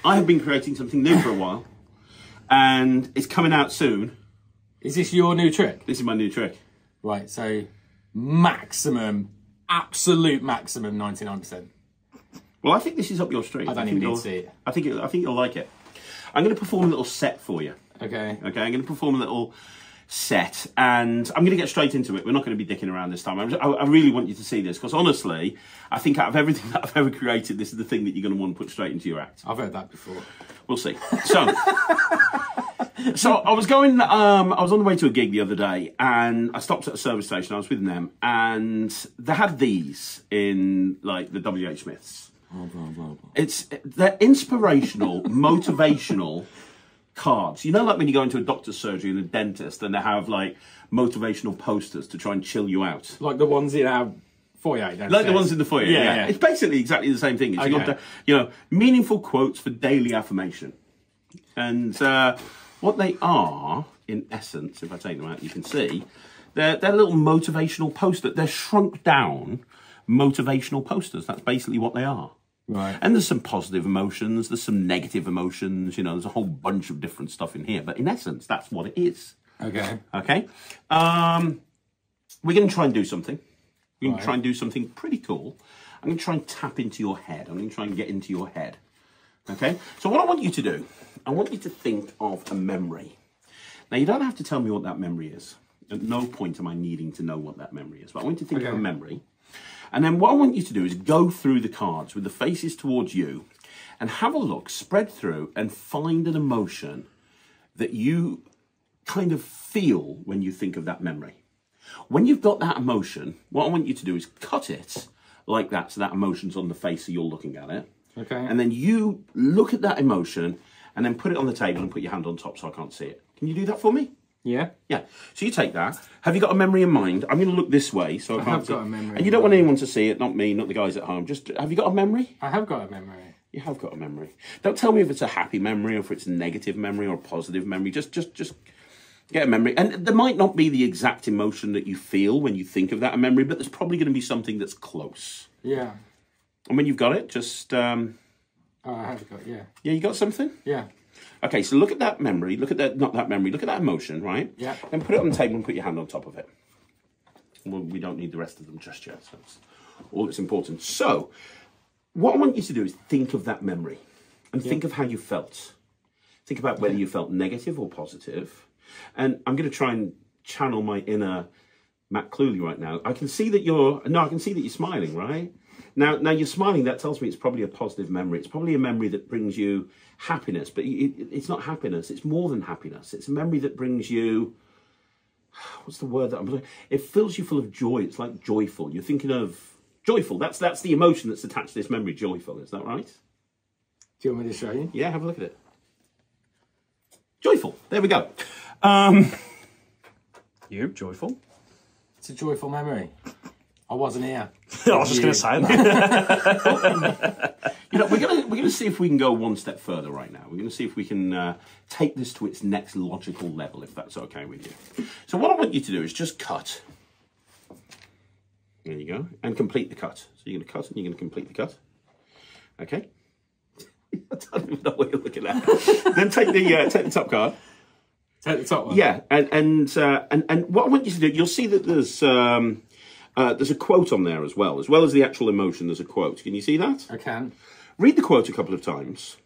I have been creating something new for a while, and it's coming out soon. Is this your new trick? This is my new trick. Right, so maximum, absolute maximum 99%. Well, I think this is up your street. I don't even need to see it. I think you'll like it. I'm going to perform a little set for you. Okay. Okay, I'm going to perform a little set, and I'm going to get straight into it. We're not going to be dicking around this time. I really want you to see this, because honestly, I think out of everything that I've ever created, this is the thing that you're going to want to put straight into your act. I've heard that before. We'll see. So, so I was going, I was on the way to a gig the other day, and I stopped at a service station. I was with them, and they had these in like the W.H. Smiths. They're inspirational, motivational cards. You know, like when you go into a doctor's surgery and a dentist, and they have like motivational posters to try and chill you out. Like the ones in our foyer downstairs. Like the ones in the foyer, yeah. It's basically exactly the same thing. It's you got meaningful quotes for daily affirmation. And what they are, in essence, if I take them out, you can see, they're little motivational posters. They're shrunk down motivational posters. That's basically what they are. Right. And there's some positive emotions, there's some negative emotions, you know, there's a whole bunch of different stuff in here. But in essence, that's what it is. Okay. Okay. We're going to try and do something. We're going to try and do something pretty cool. I'm going to try and tap into your head. I'm going to try and get into your head. Okay. So what I want you to do, I want you to think of a memory. Now, you don't have to tell me what that memory is. At no point am I needing to know what that memory is. But I want you to think of a memory. And then what I want you to do is go through the cards with the faces towards you and have a look, spread through, and find an emotion that you kind of feel when you think of that memory. When you've got that emotion, what I want you to do is cut it like that so that emotion's on the face so you're looking at it. Okay. And then you look at that emotion and then put it on the table and put your hand on top so I can't see it. Can you do that for me? Yeah. Yeah. So you take that. Have you got a memory in mind? I'm going to look this way so I can't see. I have got a memory. And you don't want anyone to see it, not me, not the guys at home. Just, have you got a memory? I have got a memory. You have got a memory. Don't tell me if it's a happy memory or if it's a negative memory or a positive memory. Just get a memory. And there might not be the exact emotion that you feel when you think of that memory, but there's probably going to be something that's close. Yeah. And when you've got it, just... Oh, I have got, yeah. Yeah, you got something? Yeah. Okay, so look at that memory, look at that, not that memory, look at that emotion, right? Yeah. And put it on the table and put your hand on top of it. Well, we don't need the rest of them just yet, so that's all that's important. So, what I want you to do is think of that memory and think of how you felt. Think about whether you felt negative or positive. And I'm going to try and channel my inner Matt Cluley right now. I can see that you're smiling, right? Now you're smiling, that tells me it's probably a positive memory. It's probably a memory that brings you happiness, but it's not happiness. It's more than happiness. It's a memory that brings you, what's the word that I'm looking? It fills you full of joy. It's like joyful. You're thinking of joyful. That's the emotion that's attached to this memory, joyful. Is that right? Do you want me to show you? Yeah, have a look at it. Joyful. There we go. You, joyful. It's a joyful memory. I wasn't here. I was just going to say that. You know, we're gonna see if we can go one step further right now. We're going to see if we can take this to its next logical level, if that's okay with you. So what I want you to do is just cut. There you go. And complete the cut. So you're going to cut and you're going to complete the cut. Okay. I don't even know what you're looking at. Then take the top card. Take the top one. Yeah, and what I want you to do, you'll see that there's a quote on there as well as the actual emotion. There's a quote. Can you see that? I can. Read the quote a couple of times.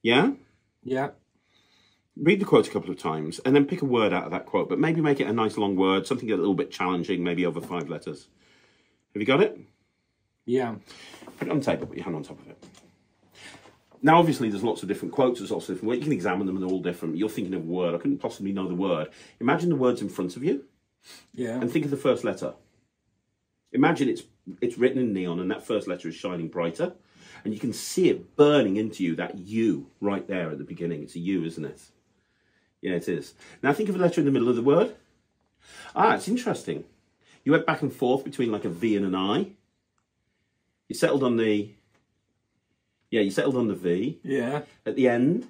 Yeah? Yeah. Read the quote a couple of times and then pick a word out of that quote, but maybe make it a nice long word, something a little bit challenging, maybe over 5 letters. Have you got it? Yeah. Put it on the table, put your hand on top of it. Now, obviously, there's lots of different quotes, there's lots of different ways. You can examine them and they're all different. You're thinking of a word. I couldn't possibly know the word. Imagine the words in front of you. Yeah. And think of the first letter. Imagine it's written in neon and that first letter is shining brighter. And you can see it burning into you, that U right there at the beginning. It's a U, isn't it? Yeah, it is. Now think of a letter in the middle of the word. Ah, it's interesting. You went back and forth between like a V and an I. You settled on the... Yeah, you settled on the V. Yeah. At the end.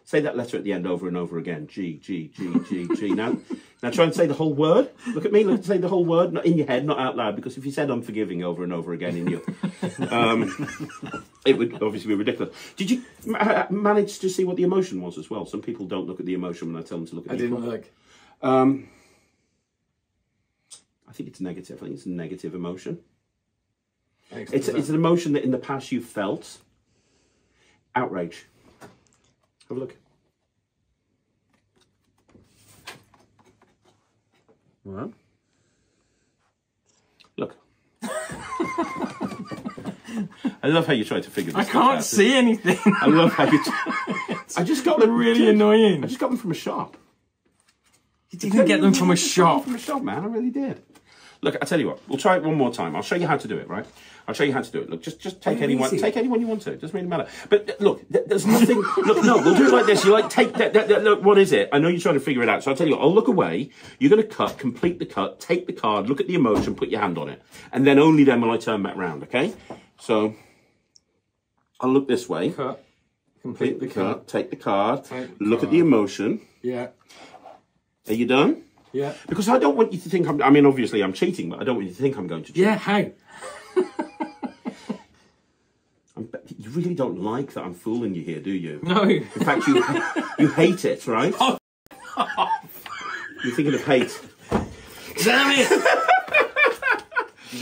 Say that letter at the end over and over again. G, G, G, G, G. Now try and say the whole word. Look at me. Say the whole word, not in your head, not out loud. Because if you said unforgiving over and over again in your, it would obviously be ridiculous. Did you manage to see what the emotion was as well? Some people don't look at the emotion when I tell them to look at. I didn't look. I think it's negative. I think it's a negative emotion. It's an emotion that in the past you felt. Outrage. Have a look. Well, look. I love how you try to figure this out. I can't see anything. I love how you... I just got them really annoying. I just got them from a shop. You didn't get them from a shop. From a shop, man. I really did. Look, I tell you what. We'll try it one more time. I'll show you how to do it, right? I'll show you how to do it. Look, just take anyone. Take anyone you want to. It doesn't really matter. But look, there's nothing. Look, no, we'll do it like this. You like take that. Look, what is it? I know you're trying to figure it out. So I'll tell you what. I'll look away. You're going to cut, complete the cut, take the card, look at the emotion, put your hand on it, and then only then will I turn back round. Okay? So I'll look this way. Cut, complete the cut, take the card, look at the emotion. Yeah. Are you done? Yeah. Because I don't want you to think I mean, obviously I'm cheating, but I don't want you to think I'm going to cheat. Yeah, how? You really don't like that I'm fooling you here, do you? No. In fact, you hate it, right? Oh. You're thinking of hate. Damn it!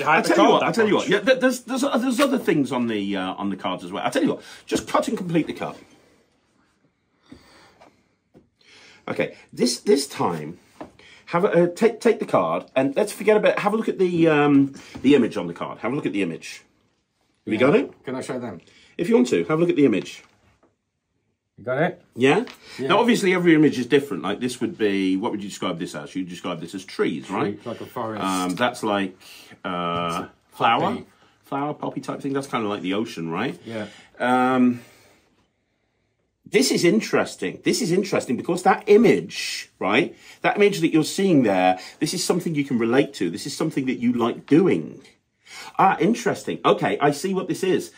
I tell you what. Yeah, there's other things on the cards as well. I tell you what. Just cut and complete the cut. Okay. This time. Take the card and let's forget about. Have a look at the image on the card. Have a look at the image. Have you got it? Can I show them? If you want to, have a look at the image. You got it? Yeah? Now, obviously, every image is different. Like this would be. What would you describe this as? You'd describe this as trees, right? Like a forest. That's like flower, poppy type thing. That's kind of like the ocean, right? Yeah. This is interesting. This is interesting because that image, right? That image that you're seeing there, this is something you can relate to. This is something that you like doing. Ah, interesting. Okay, I see what this is.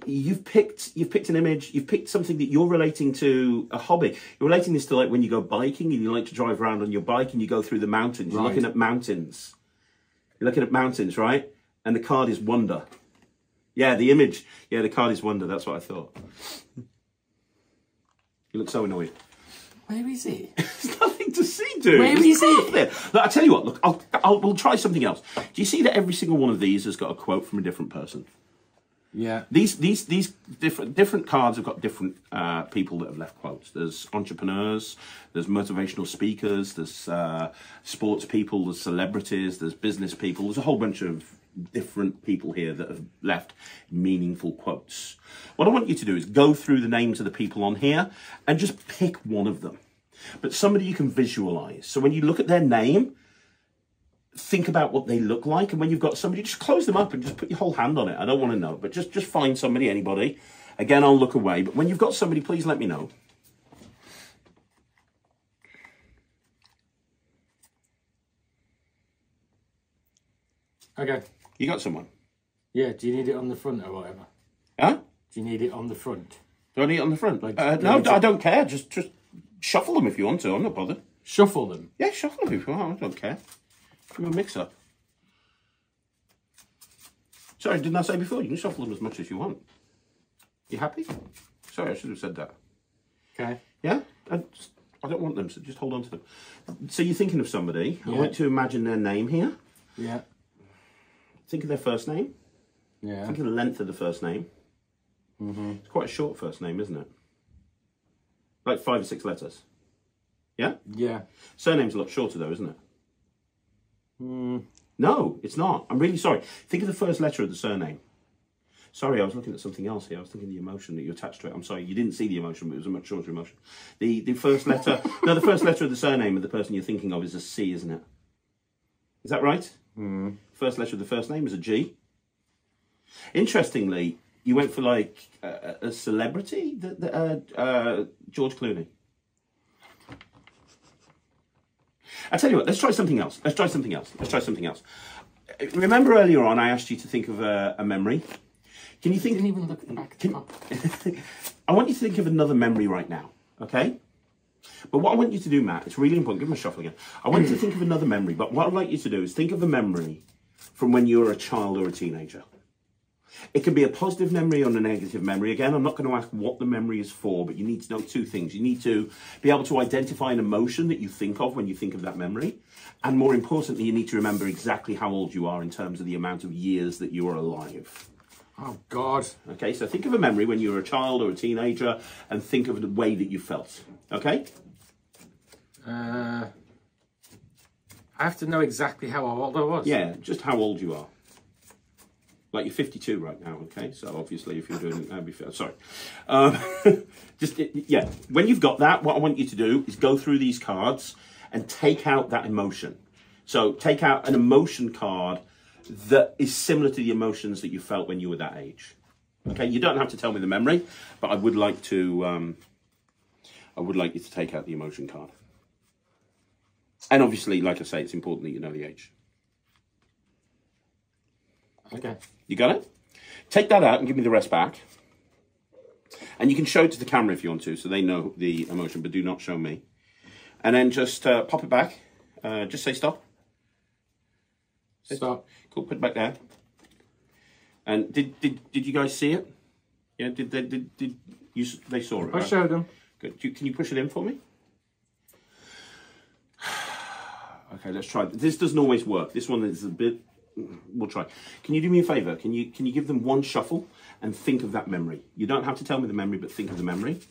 You've picked an image, you've picked something that you're relating to a hobby. You're relating this to like when you go biking and you like to drive around on your bike and you go through the mountains. You're looking at mountains. You're looking at mountains, right? And the card is wonder. Yeah, the image. Yeah, the card is wonder. That's what I thought. You look so annoyed. Where is it? There's nothing to see, dude. Where is it? Look, I tell you what. Look, we'll try something else. Do you see that every single one of these has got a quote from a different person? Yeah. These different cards have got different people that have left quotes. There's entrepreneurs, there's motivational speakers, there's sports people, there's celebrities, there's business people. There's a whole bunch of different people here that have left meaningful quotes. What I want you to do is go through the names of the people on here and just pick one of them. But somebody you can visualize. So when you look at their name, think about what they look like. And when you've got somebody, just close them up and just put your whole hand on it. I don't want to know, but just find somebody, anybody. Again, I'll look away. But when you've got somebody, please let me know. Okay. You got someone? Yeah, do you need it on the front or whatever? Huh? Do you need it on the front? Do I need it on the front? Like, no, I don't care. Just shuffle them if you want to. I'm not bothered. Shuffle them? Yeah, shuffle them if you want. I don't care. Give them a mix-up. Sorry, didn't I say before? You can shuffle them as much as you want. You happy? Sorry, I should have said that. Okay. Yeah? I don't want them, so just hold on to them. So you're thinking of somebody. Yeah. I want to imagine their name here. Yeah. Think of their first name. Yeah. Think of the length of the first name. Mm-hmm. It's quite a short first name, isn't it? Like 5 or 6 letters. Yeah? Yeah. Surname's a lot shorter though, isn't it? Mm. No, it's not. I'm really sorry. Think of the first letter of the surname. Sorry, I was looking at something else here. I was thinking the emotion that you attached to it. I'm sorry, you didn't see the emotion, but it was a much shorter emotion. The first letter, no, the first letter of the surname of the person you're thinking of is a C, isn't it? Is that right? Mm. First letter of the first name is a G. Interestingly, you went for like a celebrity, George Clooney. I tell you what, let's try something else. Let's try something else. Let's try something else. Remember earlier on, I asked you to think of a memory. Can you think? Didn't even look at the back of the cup. I want you to think of another memory right now. Okay? But what I want you to do, Matt, it's really important. Give him a shuffle again. I want you to think of another memory, but what I'd like you to do is think of a memory from when you were a child or a teenager. It can be a positive memory or a negative memory. Again, I'm not going to ask what the memory is for, but you need to know two things. You need to be able to identify an emotion that you think of when you think of that memory. And more importantly, you need to remember exactly how old you are in terms of the amount of years that you are alive. Oh, God. Okay, so think of a memory when you were a child or a teenager and think of the way that you felt. Okay? I have to know exactly how old I was. Yeah, just how old you are. Like you're 52 right now, okay? So obviously if you're doing it, sorry. Yeah, when you've got that, what I want you to do is go through these cards and take out that emotion. So take out an emotion card that is similar to the emotions that you felt when you were that age. Okay, you don't have to tell me the memory, but I would like you to take out the emotion card. And obviously, like I say, it's important that you know the age. Okay. You got it? Take that out and give me the rest back. And you can show it to the camera if you want to, so they know the emotion, but do not show me. And then just pop it back. Just say stop. Stop. Cool, put it back there. And did you guys see it? Yeah, they saw it, I right? showed them. Good. Can you push it in for me? Okay, let's try. This doesn't always work. This one is a bit... We'll try. Can you do me a favour? Can you give them one shuffle and think of that memory? You don't have to tell me the memory, but think of the memory.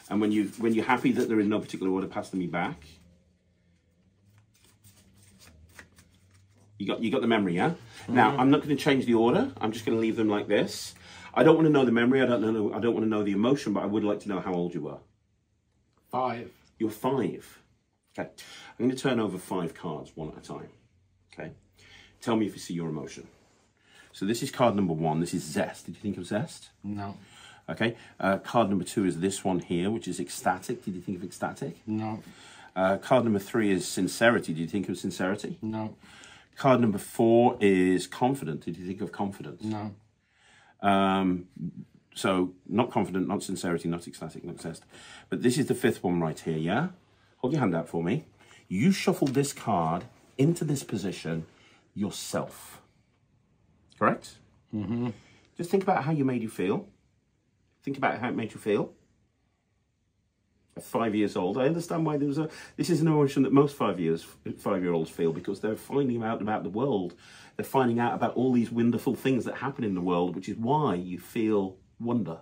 And when you're happy that they're in no particular order, pass them back. You got the memory, yeah? Mm-hmm. Now I'm not going to change the order. I'm just going to leave them like this. I don't want to know the memory. I don't want to know the emotion, but I would like to know how old you were. 5. You're 5. Okay. I'm going to turn over 5 cards one at a time. Okay. Tell me if you see your emotion. So this is card number 1. This is zest. Did you think of zest? No. Okay. Card number 2 is this one here, which is ecstatic. Did you think of ecstatic? No. Card number 3 is sincerity. Did you think of sincerity? No. Card number 4 is confident. Did you think of confidence? No. So not confident, not sincerity, not ecstatic, not zest. But this is the 5th one right here, yeah? Hold your hand out for me. You shuffle this card into this position yourself. Correct? Mm-hmm. Just think about how you made you feel. Think about how it made you feel. At 5 years old, I understand why this is an emotion that most 5-year-olds feel, because they're finding out about the world. They're finding out about all these wonderful things that happen in the world, which is why you feel wonder.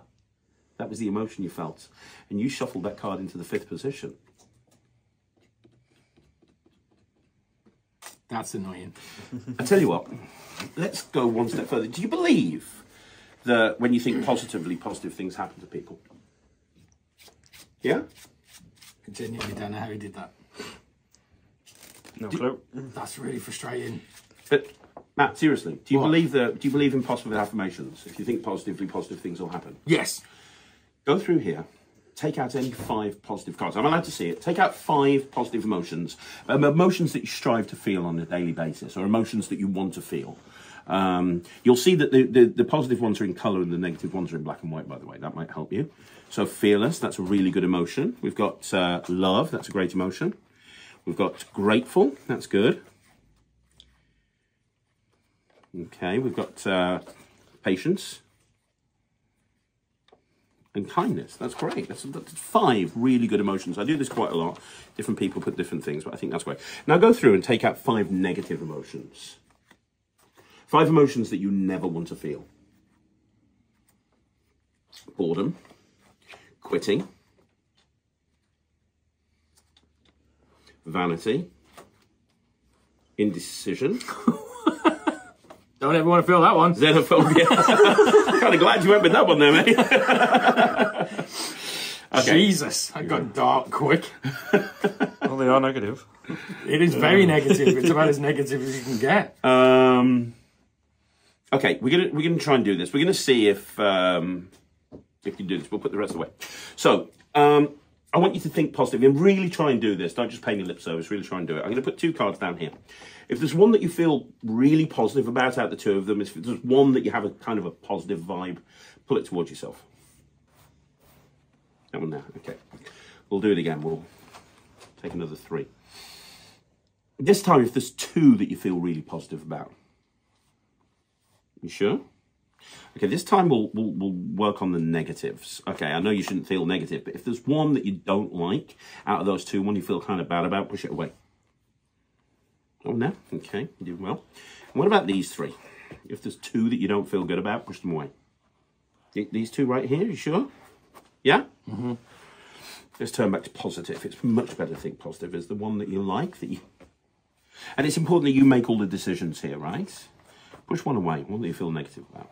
That was the emotion you felt. And you shuffled that card into the 5th position. That's annoying. I tell you what, let's go one step further. Do you believe that when you think positively, positive things happen to people? Yeah? I genuinely don't know how he did that. No clue. That's really frustrating. But Matt, seriously, do you What? believe in positive affirmations? If you think positively, positive things will happen. Yes. Go through here. Take out any 5 positive cards. I'm allowed to see it. Take out 5 positive emotions. Emotions that you strive to feel on a daily basis, or emotions that you want to feel. You'll see that the positive ones are in colour and the negative ones are in black and white, by the way. That might help you. So fearless, that's a really good emotion. We've got love, that's a great emotion. We've got grateful, that's good. Okay, we've got patience. And kindness, that's great. That's 5 really good emotions. I do this quite a lot. Different people put different things, but I think that's great. Now go through and take out 5 negative emotions. 5 emotions that you never want to feel. Boredom, quitting, vanity, indecision. Don't ever want to feel that one. Xenophobia. Kind of glad you went with that one there, mate. Okay. Jesus, I got dark quick. Well, they are negative. It is very negative. It's about as negative as you can get. Okay, we're gonna try and do this. We're gonna see if you do this. We'll put the rest away. So I want you to think positive and really try and do this. Don't just pay me lip service. Really try and do it. I'm going to put 2 cards down here. If there's one that you feel really positive about out of the 2 of them, if there's one that you have a kind of a positive vibe, pull it towards yourself. That one there. Okay. We'll do it again. We'll take another 3. This time, if there's 2 that you feel really positive about. You sure? Okay, this time we'll work on the negatives. Okay, I know you shouldn't feel negative, but if there's one that you don't like out of those 2, one you feel kind of bad about, push it away. Oh, no. Okay, you're doing well. And what about these 3? If there's 2 that you don't feel good about, push them away. These 2 right here, you sure? Yeah? Mm-hmm. Let's turn back to positive. It's much better to think positive. Is the one that you like, that you... And it's important that you make all the decisions here, right? Push one away, one that you feel negative about.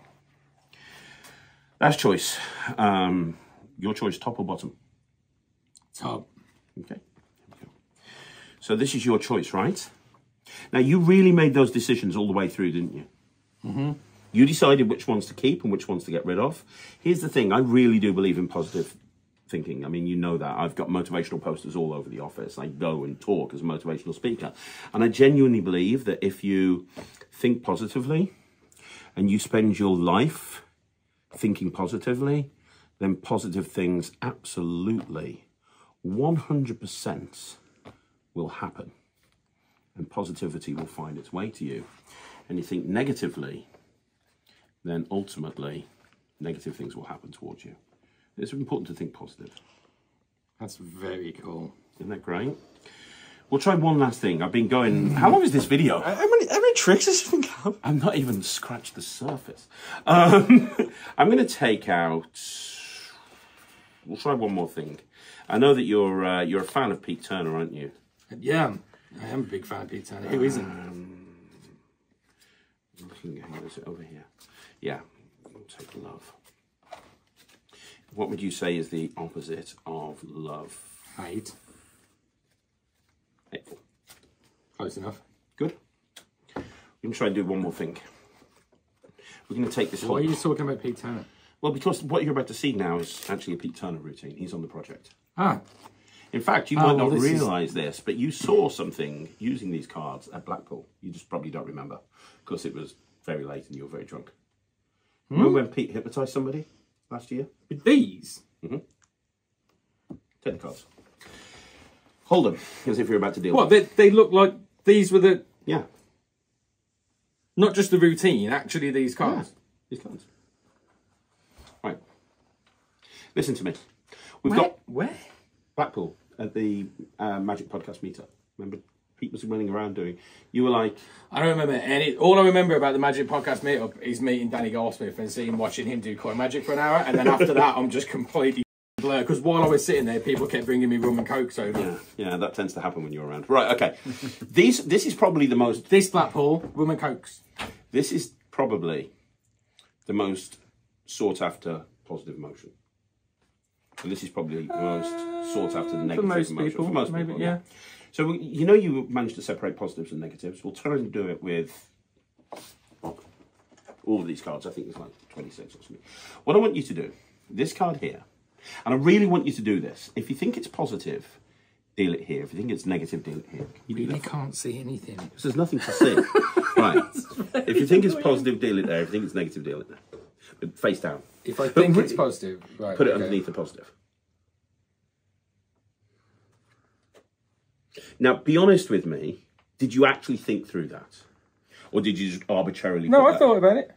Last choice. Your choice, top or bottom? Top. Okay. Here we go. So this is your choice, right? Now, you really made those decisions all the way through, didn't you? Mm-hmm. You decided which ones to keep and which ones to get rid of. Here's the thing. I really do believe in positive thinking. I mean, you know that. I've got motivational posters all over the office. I go and talk as a motivational speaker. And I genuinely believe that if you think positively and you spend your life thinking positively, then positive things absolutely 100% will happen. And positivity will find its way to you. And you think negatively, then ultimately negative things will happen towards you. It's important to think positive. That's very cool. Isn't that great? We'll try one last thing. I've been going... How long is this video? How many tricks does this thing have? I've not even scratched the surface. I'm going to take out... We'll try one more thing. I know that you're a fan of Pete Turner, aren't you? Yeah, I am a big fan of Pete Turner. Who isn't? Looking at is it over here? Yeah, we'll take love. What would you say is the opposite of love? Hate. Hateful. Close enough. Good. We're going to try and do one more thing. We're going to take this whole... Why are you talking about Pete Turner? Well, because what you're about to see now is actually a Pete Turner routine. He's on the project. Ah. In fact, you might not realise this, but you saw something using these cards at Blackpool. You just probably don't remember because it was very late and you were very drunk. Remember when Pete hypnotised somebody last year? With these? Mm-hmm. Take the cards. Hold them as if you're about to deal What, with they look like these were the... Yeah. Not just the routine, actually these cards. Yeah, these cards. Right. Listen to me. Where? Blackpool at the Magic Podcast meetup. Remember, Pete was running around doing. You were like, I don't remember any. All I remember about the Magic Podcast meetup is meeting Danny Goldsmith and watching him do coin magic for an hour, and then after that, I'm just completely blurred. Because while I was sitting there, people kept bringing me rum and coke soda. Yeah, that tends to happen when you're around. Right, okay. This is probably the most. This Blackpool rum and cokes. This is probably the most sought-after positive emotion. And this is probably the most sought-after negative emotion. For most people, yeah. So, you know, you managed to separate positives and negatives. We'll try and do it with all of these cards. I think there's like 26 or something. What I want you to do, this card here, and I really want you to do this. If you think it's positive, deal it here. If you think it's negative, deal it here. You really can't see anything. Because there's nothing to see. Right. If you think it's positive, deal it there. If you think it's negative, deal it there. But face down. If I think it's positive, right, put it underneath the positive. Now, be honest with me. Did you actually think through that? Or did you just arbitrarily... No, I thought about it.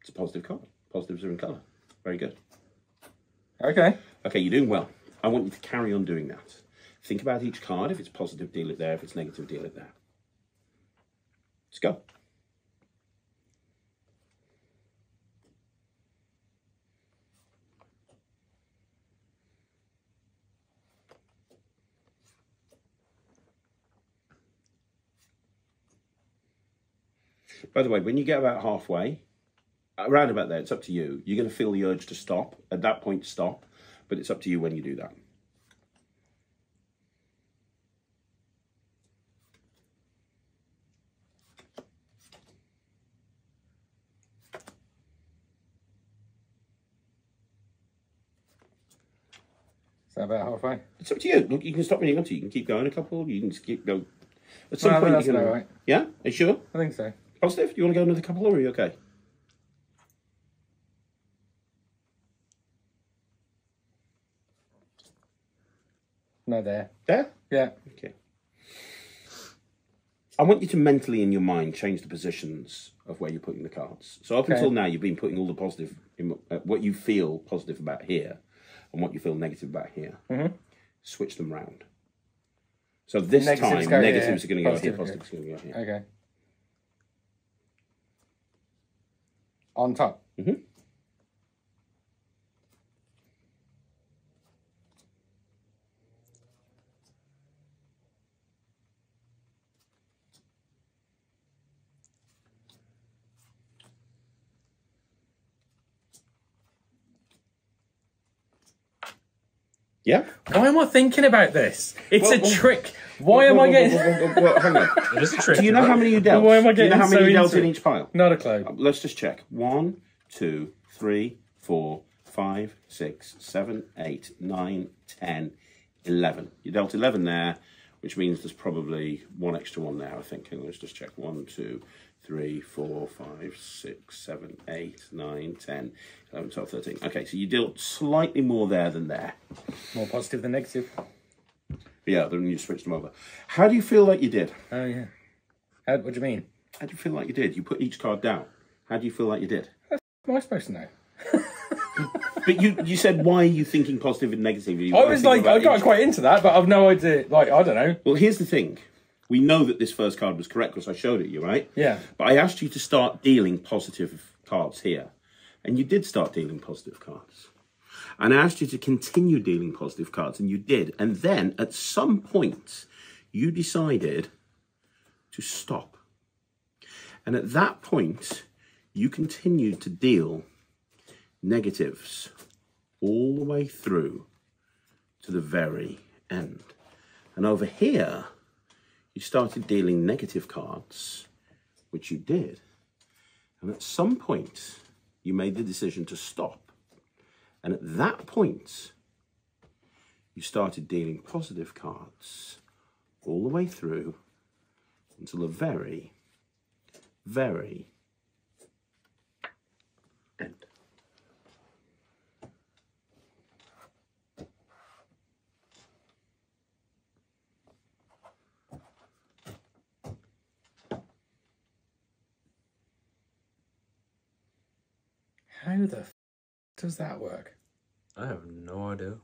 It's a positive card. Positives are in colour. Very good. Okay. Okay, you're doing well. I want you to carry on doing that. Think about each card. If it's positive, deal it there. If it's negative, deal it there. Let's go. By the way, when you get about halfway, around about there, it's up to you. You're going to feel the urge to stop. At that point, stop. But it's up to you when you do that. Is that about halfway? It's up to you. Look, you can stop when you want to. You can keep going a couple. You can just keep going. At some Well, point, that's you're going about to... right. Yeah? Are you sure? I think so. Positive? Do you want to go another couple or are you okay? No, there. There? Yeah. Okay. I want you to mentally, in your mind, change the positions of where you're putting the cards. So up until now, you've been putting all the positive, what you feel positive about here, and what you feel negative about here. Mm-hmm. Switch them round. So this negatives time, negatives are going to go here, positives are going to go here. Okay. On top. Mm-hmm. Yeah. Why am I thinking about this? It's a trick. Why am I getting? Hang on. It is a trick. Do you know how many you dealt? Why am I getting? Do you know how many you dealt in each pile? Not a clue. Let's just check. 1, 2, 3, 4, 5, 6, 7, 8, 9, 10, 11. You dealt 11 there, which means there's probably one extra one there, I think. Let's just check. 1, 2, 3, 4, 5, 6, 7, 8, 9, 10, 11, 12, 13. Okay, so you dealt slightly more there than there. More positive than negative. Yeah, then you switched them over. How do you feel like you did? Oh, yeah. What do you mean? How do you feel like you did? You put each card down. How do you feel like you did? What am I supposed to know? But you said, why are you thinking positive and negative? I was like, I got quite into that, but I've no idea. Like, I don't know. Well, here's the thing. We know that this first card was correct because I showed it you, right? Yeah. But I asked you to start dealing positive cards here. And you did start dealing positive cards. And I asked you to continue dealing positive cards, and you did. And then, at some point, you decided to stop. And at that point, you continued to deal negatives all the way through to the very end. And over here, you started dealing negative cards, which you did. And at some point, you made the decision to stop. And at that point, you started dealing positive cards all the way through until the very, very end. How the f does that work? I have no idea.